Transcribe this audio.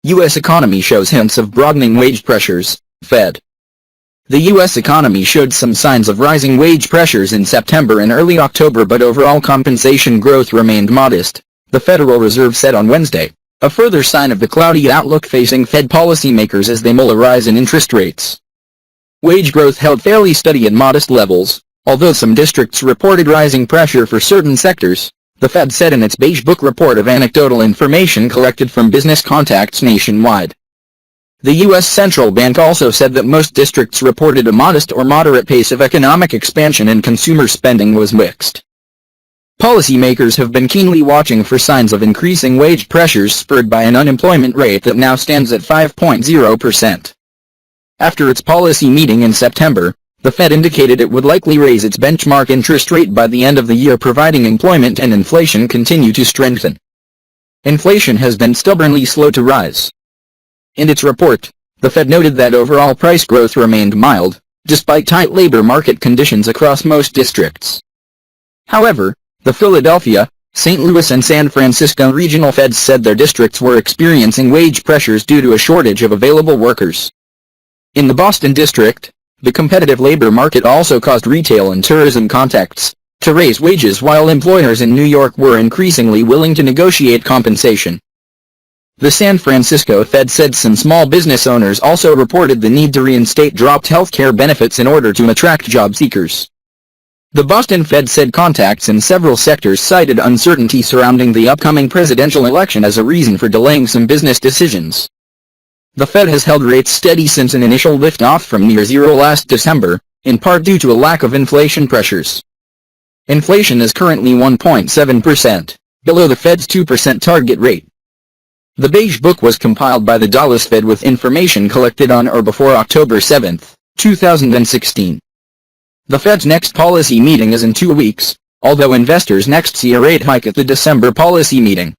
U.S. economy shows hints of broadening wage pressures, Fed. The U.S. economy showed some signs of rising wage pressures in September and early October, but overall compensation growth remained modest, the Federal Reserve said on Wednesday, a further sign of the cloudy outlook facing Fed policymakers as they mull a rise in interest rates. Wage growth held fairly steady at modest levels, although some districts reported rising pressure for certain sectors, the Fed said in its Beige Book report of anecdotal information collected from business contacts nationwide. The U.S. Central Bank also said that most districts reported a modest or moderate pace of economic expansion and consumer spending was mixed. Policymakers have been keenly watching for signs of increasing wage pressures spurred by an unemployment rate that now stands at 5.0%. After its policy meeting in September, the Fed indicated it would likely raise its benchmark interest rate by the end of the year providing employment and inflation continue to strengthen. Inflation has been stubbornly slow to rise. In its report, the Fed noted that overall price growth remained mild, despite tight labor market conditions across most districts. However, the Philadelphia, St. Louis and San Francisco regional Feds said their districts were experiencing wage pressures due to a shortage of available workers. In the Boston district, the competitive labor market also caused retail and tourism contacts to raise wages, while employers in New York were increasingly willing to negotiate compensation. The San Francisco Fed said some small business owners also reported the need to reinstate dropped healthcare benefits in order to attract job seekers. The Boston Fed said contacts in several sectors cited uncertainty surrounding the upcoming presidential election as a reason for delaying some business decisions. The Fed has held rates steady since an initial lift-off from near zero last December, in part due to a lack of inflation pressures. Inflation is currently 1.7%, below the Fed's 2% target rate. The Beige Book was compiled by the Dallas Fed with information collected on or before October 7, 2016. The Fed's next policy meeting is in 2 weeks, although investors next see a rate hike at the December policy meeting.